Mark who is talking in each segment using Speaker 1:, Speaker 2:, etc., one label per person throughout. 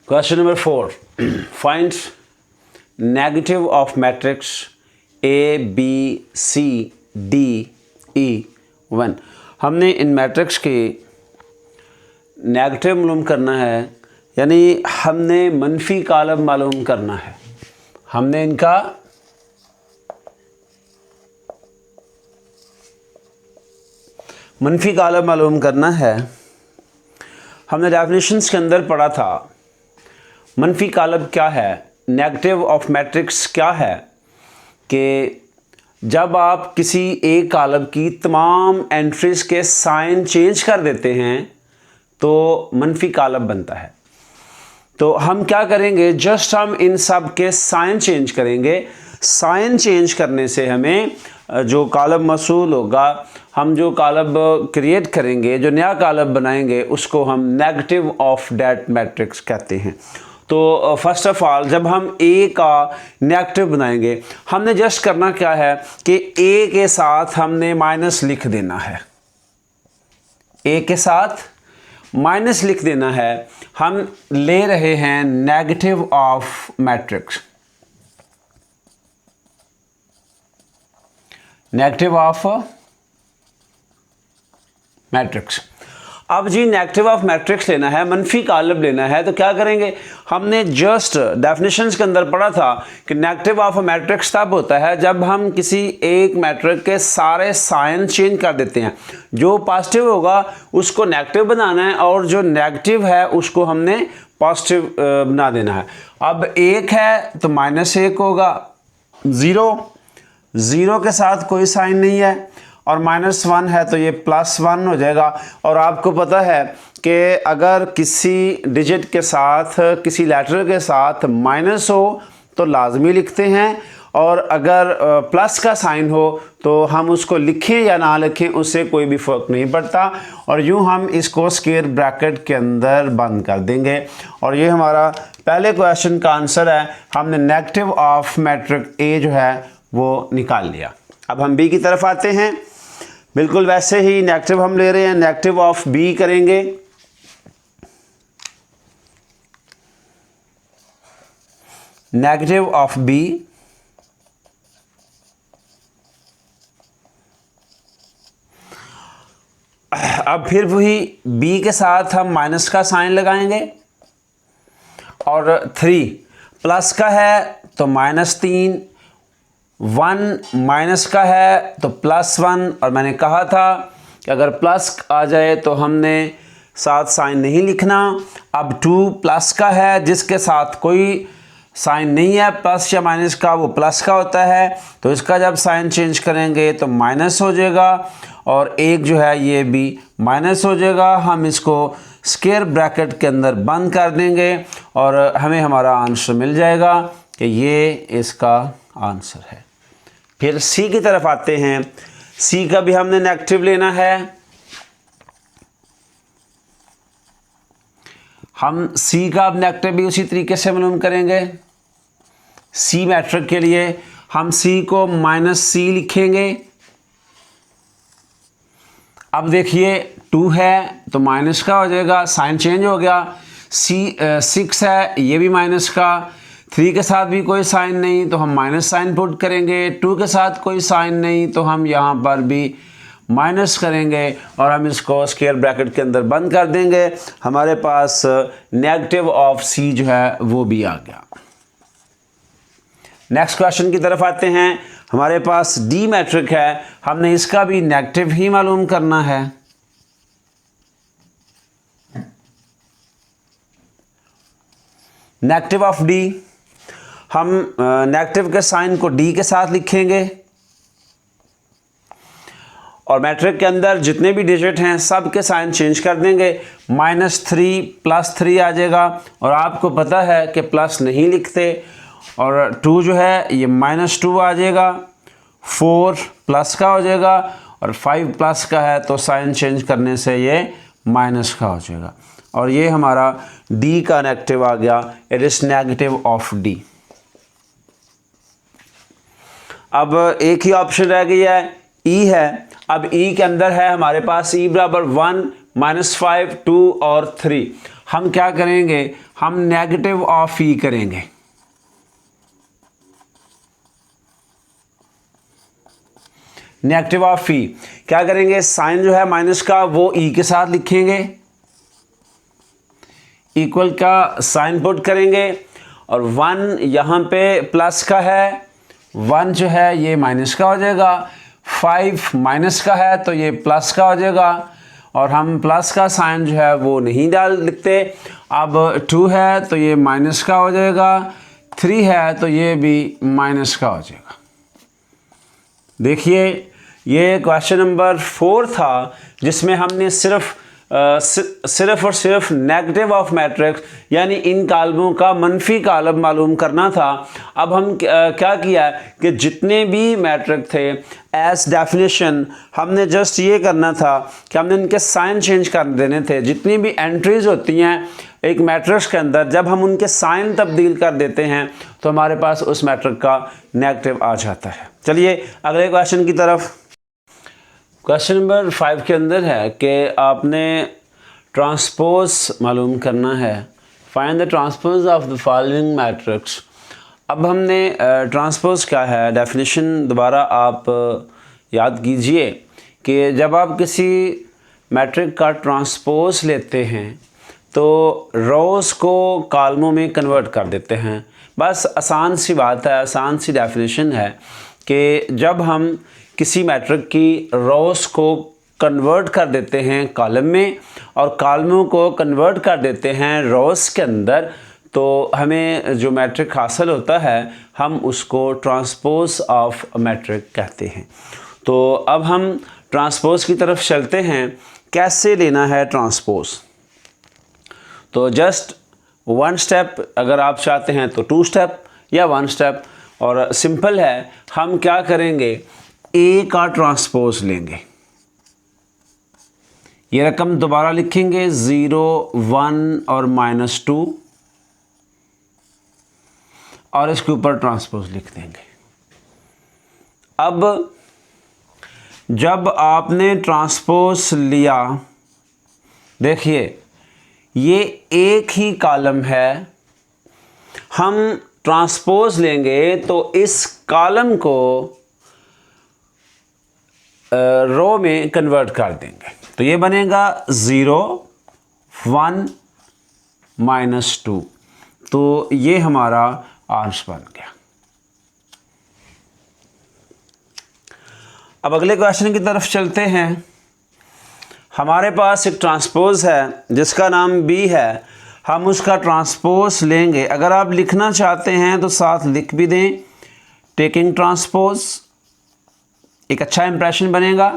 Speaker 1: Question number 4. Find negative of matrix A, B, C, D, E, 1. हमने इन matrix के negative मालूम करना है, यानी हमने मनफी कॉलम मालूम करना है। हमने इनका मनफी कॉलम मालूम करना है। हमने डेफिनेशंस के अंदर पढ़ा था मनफी कॉलम क्या है, नेगेटिव ऑफ मैट्रिक्स क्या है, कि जब आप किसी एक कॉलम की तमाम एंट्रीज के साइन चेंज कर देते हैं तो मनफी कॉलम बनता है। तो हम क्या करेंगे, जस्ट हम इन सब के साइन चेंज करेंगे। साइन चेंज करने से हमें जो कॉलम मौसूल होगा, हम जो कॉलम क्रिएट करेंगे, जो नया कॉलम बनाएंगे, उसको हम नेगेटिव ऑफ दैट मैट्रिक्स कहते हैं। तो फर्स्ट ऑफ ऑल जब हम ए का नेगेटिव बनाएंगे, हमने जस्ट करना क्या है कि ए के साथ हमने माइनस लिख देना है। ए के साथ माइनस लिख देना है। हम ले रहे हैं negative of matrix, negative of matrix. अब जी नेगेटिव ऑफ मैट्रिक्स लेना है, मनफी कॉलम लेना है, तो क्या करेंगे, हमने जस्ट डेफिनेशंस के अंदर पढ़ा था कि नेगेटिव ऑफ मैट्रिक्स तब होता है जब हम किसी एक मैट्रिक्स के सारे साइन चेंज कर देते हैं। जो पॉजिटिव होगा उसको नेगेटिव बनाना है और जो नेगेटिव है उसको हमने पॉजिटिव बना देना है। अब एक है तो -1 होगा, ज़ीरो के साथ कोई साइन नहीं है, और -1 है तो ये +1 हो जाएगा। और आपको पता है कि अगर किसी डिजिट के साथ, किसी लेटर के साथ माइनस हो तो लाजमी लिखते हैं, और अगर प्लस का साइन हो तो हम उसको लिखें या ना लिखें उससे कोई भी फ़र्क नहीं पड़ता। और यूँ हम इसको स्क्वायर ब्रैकेट के अंदर बंद कर देंगे। और ये हमारा पहले क्वेश्चन का आंसर है। हमने नेगेटिव ऑफ मैट्रिक्स ए जो है वो निकाल लिया। अब हम बी की तरफ आते हैं। बिल्कुल वैसे ही नेगेटिव हम ले रहे हैं, नेगेटिव ऑफ बी करेंगे। नेगेटिव ऑफ बी, अब फिर वही बी के साथ हम माइनस का साइन लगाएंगे, और 3 प्लस का है तो -3, 1 माइनस का है तो +1। और मैंने कहा था कि अगर प्लस आ जाए तो हमने साथ साइन नहीं लिखना। अब 2 प्लस का है, जिसके साथ कोई साइन नहीं है प्लस या माइनस का, वो प्लस का होता है, तो इसका जब साइन चेंज करेंगे तो माइनस हो जाएगा, और एक जो है ये भी माइनस हो जाएगा। हम इसको स्क्वायर ब्रैकेट के अंदर बंद कर देंगे और हमें हमारा आंसर मिल जाएगा कि ये इसका आंसर है। फिर सी की तरफ आते हैं। सी का भी हमने नेगेटिव लेना है। हम सी का नेगेटिव भी उसी तरीके से मालूम करेंगे। सी मैट्रिक्स के लिए हम सी को -c लिखेंगे। अब देखिए 2 है तो माइनस का हो जाएगा, साइन चेंज हो गया। 6 है, ये भी माइनस का। 3 के साथ भी कोई साइन नहीं तो हम माइनस साइन पुट करेंगे। 2 के साथ कोई साइन नहीं तो हम यहाँ पर भी माइनस करेंगे, और हम इसको स्क्वायर ब्रैकेट के अंदर बंद कर देंगे। हमारे पास नेगेटिव ऑफ सी जो है वो भी आ गया। नेक्स्ट क्वेश्चन की तरफ आते हैं। हमारे पास डी मैट्रिक है, हमने इसका भी नेगेटिव ही मालूम करना है। नेगेटिव ऑफ डी, हम नेगेटिव के साइन को डी के साथ लिखेंगे, और मैट्रिक के अंदर जितने भी डिजिट हैं सब के साइन चेंज कर देंगे। -3 +3 आ जाएगा, और आपको पता है कि प्लस नहीं लिखते। और 2 जो है ये -2 आ जाएगा। 4 प्लस का हो जाएगा, और 5 प्लस का है तो साइन चेंज करने से ये माइनस का हो जाएगा। और ये हमारा डी का नेगेटिव आ गया। It is negative of D. अब एक ही ऑप्शन रह गया है, ई है। अब ई के अंदर है हमारे पास ई बराबर 1, -5, 2 और 3। हम क्या करेंगे, हम नेगेटिव ऑफ ई करेंगे। नेगेटिव ऑफ ई क्या करेंगे, साइन जो है माइनस का वो ई के साथ लिखेंगे, इक्वल का साइन पुट करेंगे, और 1 यहाँ पे प्लस का है, 1 जो है ये माइनस का हो जाएगा, 5 माइनस का है तो ये प्लस का हो जाएगा, और हम प्लस का साइन जो है वो नहीं लिखते। अब 2 है तो ये माइनस का हो जाएगा, 3 है तो ये भी माइनस का हो जाएगा। देखिए ये क्वेश्चन नंबर 4 था जिसमें हमने सिर्फ और सिर्फ नेगेटिव ऑफ मैट्रिक्स यानी इन कालमों का मनफी कालम मालूम करना था। अब हम क्या किया कि जितने भी मैट्रिक थे एज डेफिनेशन हमने जस्ट ये करना था कि हमने इनके साइन चेंज कर देने थे। जितनी भी एंट्रीज होती हैं एक मैट्रिक्स के अंदर, जब हम उनके साइन तब्दील कर देते हैं तो हमारे पास उस मैट्रिक का नेगेटिव आ जाता है। चलिए अगले क्वेश्चन की तरफ। क्वेश्चन नंबर 5 के अंदर है कि आपने ट्रांसपोज मालूम करना है। Find the transpose of the following matrix. अब हमने ट्रांसपोज क्या है, डेफिनेशन दोबारा आप याद कीजिए कि जब आप किसी मैट्रिक का ट्रांसपोज लेते हैं तो रोज़ को कॉलमों में कन्वर्ट कर देते हैं। बस आसान सी बात है, आसान सी डेफिनेशन है कि जब हम किसी मैट्रिक की रोज़ को कन्वर्ट कर देते हैं कॉलम में और कॉलमों को कन्वर्ट कर देते हैं रोज़ के अंदर, तो हमें जो मैट्रिक हासिल होता है हम उसको ट्रांसपोज ऑफ मैट्रिक कहते हैं। तो अब हम ट्रांसपोज की तरफ चलते हैं, कैसे लेना है ट्रांसपोज। तो जस्ट 1 स्टेप, अगर आप चाहते हैं तो 2 स्टेप या 1 स्टेप, और सिंपल है। हम क्या करेंगे, ए का ट्रांसपोज लेंगे, ये रकम दोबारा लिखेंगे 0, 1 और -2, और इसके ऊपर ट्रांसपोज लिख देंगे। अब जब आपने ट्रांसपोज लिया, देखिए ये एक ही कॉलम है, हम ट्रांसपोज लेंगे तो इस कॉलम को रो में कन्वर्ट कर देंगे, तो ये बनेगा 0, 1, -2, तो ये हमारा आंसर बन गया। अब अगले क्वेश्चन की तरफ चलते हैं। हमारे पास एक ट्रांसपोज है जिसका नाम B है, हम उसका ट्रांसपोज लेंगे। अगर आप लिखना चाहते हैं तो साथ लिख भी दें, टेकिंग ट्रांसपोज, एक अच्छा इंप्रेशन बनेगा।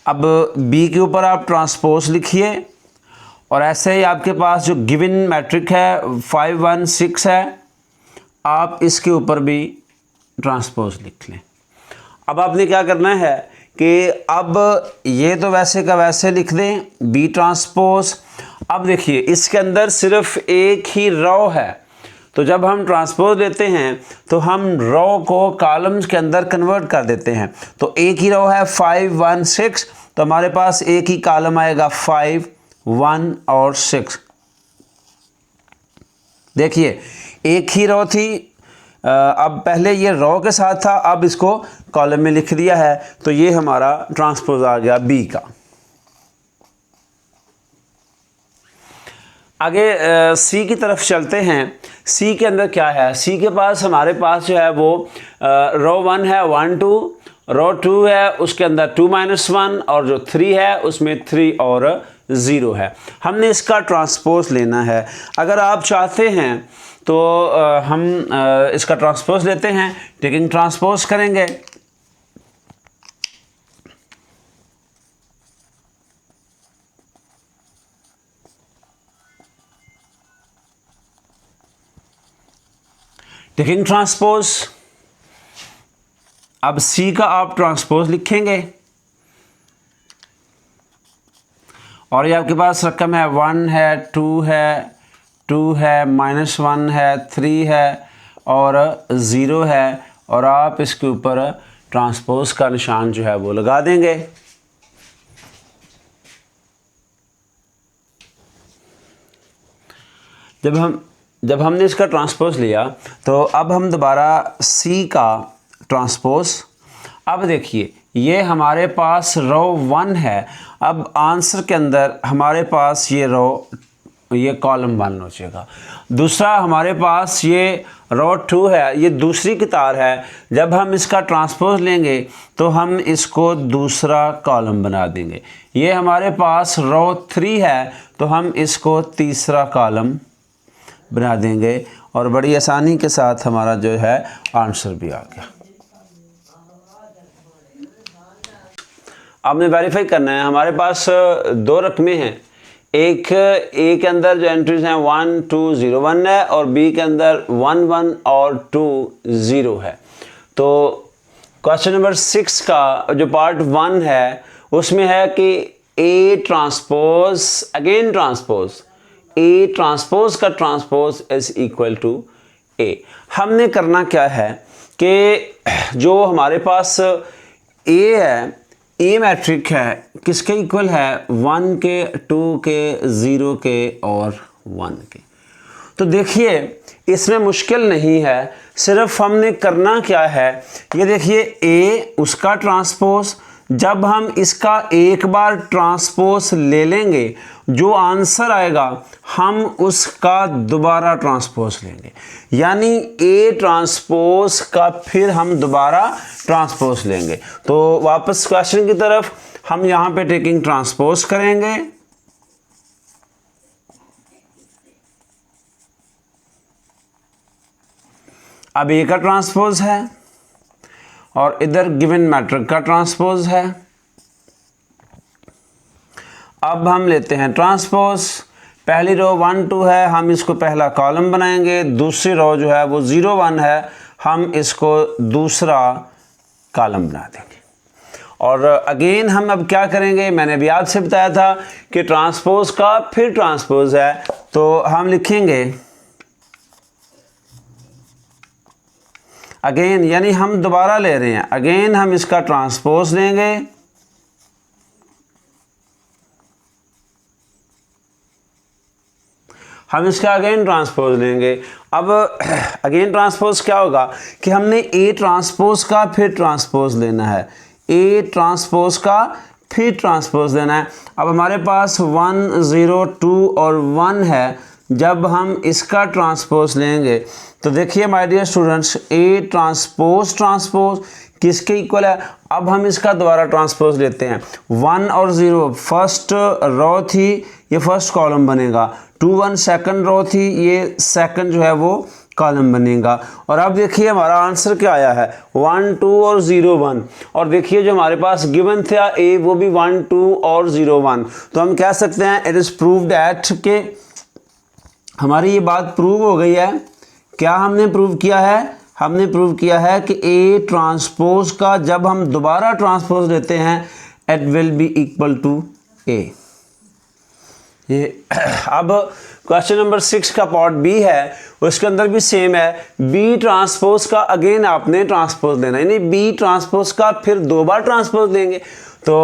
Speaker 1: अब B के ऊपर आप ट्रांसपोज लिखिए, और ऐसे ही आपके पास जो गिवन मैट्रिक है 5, 1, 6 है, आप इसके ऊपर भी ट्रांसपोज लिख लें। अब आपने क्या करना है कि अब ये तो वैसे का वैसे लिख दें B ट्रांसपोज। अब देखिए इसके अंदर सिर्फ एक ही रो है, तो जब हम ट्रांसपोज लेते हैं तो हम रो को कॉलम्स के अंदर कन्वर्ट कर देते हैं। तो एक ही रो है 5, 1, 6, तो हमारे पास एक ही कॉलम आएगा 5, 1 और 6। देखिए एक ही रो थी, अब पहले ये रो के साथ था, अब इसको कॉलम में लिख दिया है, तो ये हमारा ट्रांसपोज आ गया B का। आगे C की तरफ चलते हैं। C के अंदर क्या है, C के पास हमारे पास जो है वो रो 1 है 1, 2, रो 2 है उसके अंदर 2, -1, और जो 3 है उसमें 3 और 0 है। हमने इसका ट्रांसपोज लेना है। अगर आप चाहते हैं तो हम इसका ट्रांसपोज लेते हैं, टेकिंग ट्रांसपोज करेंगे। टेकिंग ट्रांसपोज, अब C का आप ट्रांसपोज लिखेंगे, और ये आपके पास रकम है 1 है, 2 है, 2 है, -1 है, 3 है और 0 है, और आप इसके ऊपर ट्रांसपोज का निशान जो है वो लगा देंगे। जब हमने इसका ट्रांसपोज लिया तो अब हम दोबारा सी का ट्रांसपोज। अब देखिए ये हमारे पास रो 1 है, अब आंसर के अंदर हमारे पास ये कॉलम 1 हो जाएगा। दूसरा हमारे पास ये रो 2 है, ये दूसरी कतार है, जब हम इसका ट्रांसपोज लेंगे तो हम इसको दूसरा कॉलम बना देंगे। ये हमारे पास रो 3 है तो हम इसको तीसरा कॉलम बना देंगे और बड़ी आसानी के साथ हमारा जो है आंसर भी आ गया। आपने वेरीफाई करना है, हमारे पास 2 रकमें हैं, एक ए के अंदर जो एंट्रीज हैं 1 2 0 1 है और बी के अंदर 1 1 और 2 0 है। तो क्वेश्चन नंबर 6 का जो पार्ट 1 है उसमें है कि A transpose again transpose, A transpose का ट्रांसपोज इज इक्वल टू ए। हमने करना क्या है कि जो हमारे पास ए है, ए मैट्रिक है, किसके इक्वल है? 1 के, 2 के, 0 के और 1 के। तो देखिए इसमें मुश्किल नहीं है, सिर्फ हमने करना क्या है, ये देखिए ए उसका ट्रांसपोज, जब हम इसका एक बार ट्रांसपोज ले लेंगे जो आंसर आएगा हम उसका दोबारा ट्रांसपोज लेंगे, यानी ए ट्रांसपोज का फिर हम दोबारा ट्रांसपोज लेंगे। तो वापस क्वेश्चन की तरफ हम यहां पे टेकिंग ट्रांसपोज करेंगे। अब ए का ट्रांसपोज है और इधर गिवन मैट्रिक का ट्रांसपोज है। अब हम लेते हैं ट्रांसपोज, पहली रो 1 2 है, हम इसको पहला कॉलम बनाएंगे, दूसरी रो जो है वो 0 1 है, हम इसको दूसरा कॉलम बना देंगे। और अगेन हम अब क्या करेंगे, मैंने भी आपसे बताया था कि ट्रांसपोज का फिर ट्रांसपोज है, तो हम लिखेंगे अगेन, यानी हम दोबारा ले रहे हैं, अगेन हम इसका ट्रांसपोज लेंगे, हम इसका अगेन ट्रांसपोज लेंगे। अब अगेन ट्रांसपोज क्या होगा कि हमने ए ट्रांसपोज का फिर ट्रांसपोज लेना है, ए ट्रांसपोज का फिर ट्रांसपोज लेना है। अब हमारे पास 1 0 2 और 1 है, जब हम इसका ट्रांसपोज लेंगे तो देखिए my dear students, A transpose transpose किसके इक्वल है? अब हम इसका दोबारा ट्रांसपोज लेते हैं, 1 और 0 फर्स्ट रो थी, ये फर्स्ट कॉलम बनेगा, 2 1 सेकंड रो थी, ये सेकंड जो है वो कॉलम बनेगा। और अब देखिए हमारा आंसर क्या आया है, 1 2 और 0 1। और देखिए जो हमारे पास गिवन था ए वो भी 1 2 और 0 1। तो हम कह सकते हैं इट इज़ प्रूव्ड एट के हमारी ये बात प्रूव हो गई है। क्या हमने प्रूव किया है? हमने प्रूव किया है कि ए ट्रांसपोज का जब हम दोबारा ट्रांसपोज लेते हैं it will be equal to A. ये अब क्वेश्चन नंबर 6 का पार्ट बी है, उसके अंदर भी सेम है, बी ट्रांसपोज का अगेन आपने ट्रांसपोज लेना, यानी बी ट्रांसपोज का फिर 2 बार ट्रांसपोज लेंगे। तो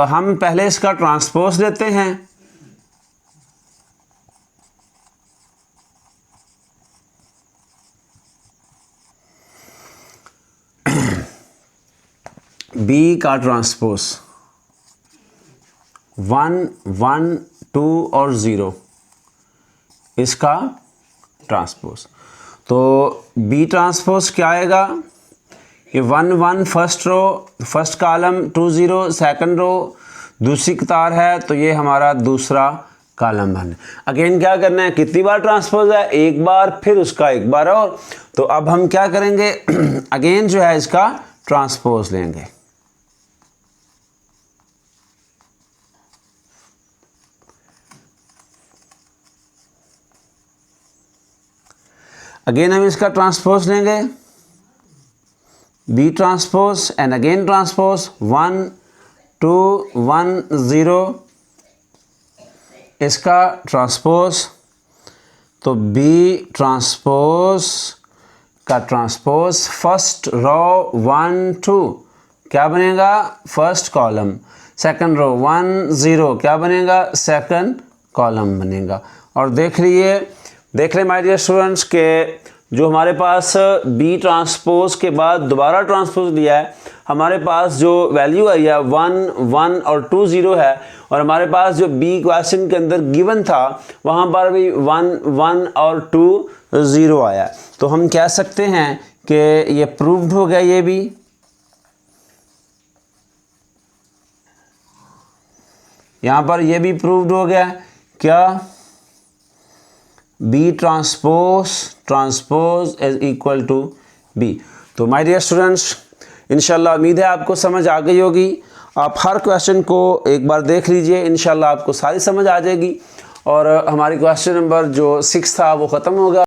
Speaker 1: हम पहले इसका ट्रांसपोज लेते हैं, बी का ट्रांसपोज 1 1 2 और 0 इसका ट्रांसपोज। तो बी ट्रांसपोज क्या आएगा, ये 1 1 first row first column, 2 0 second row दूसरी कतार है, तो ये हमारा दूसरा कॉलम बन। अगेन क्या करना है, कितनी बार ट्रांसपोज है? एक बार, फिर उसका एक बार और। तो अब हम क्या करेंगे अगेन जो है इसका ट्रांसपोज लेंगे, अगेन हम इसका ट्रांसपोज लेंगे, B transpose and again transpose 1 2 1 0 इसका ट्रांसपोज। तो बी ट्रांसपोज का ट्रांसपोज फर्स्ट रो 1 2 क्या बनेगा, फर्स्ट कॉलम, सेकंड रो 1 0 क्या बनेगा, सेकंड कॉलम बनेगा। और देख लीजिए देख लें माय डियर स्टूडेंट्स के जो हमारे पास बी ट्रांसपोज के बाद दोबारा ट्रांसपोज लिया है, हमारे पास जो वैल्यू आई है 1 1 और 2 0 है, और हमारे पास जो बी क्वेश्चन के अंदर गिवन था वहाँ पर भी 1 1 और 2 0 आया। तो हम कह सकते हैं कि ये प्रूव्ड हो गया, ये भी यहाँ पर ये भी प्रूव्ड हो गया। क्या? B transpose is equal to B. तो माय डियर स्टूडेंट्स, इंशाल्लाह उम्मीद है आपको समझ आ गई होगी। आप हर क्वेश्चन को एक बार देख लीजिए, इंशाल्लाह आपको सारी समझ आ जाएगी और हमारी क्वेश्चन नंबर जो 6 था वो ख़त्म होगा।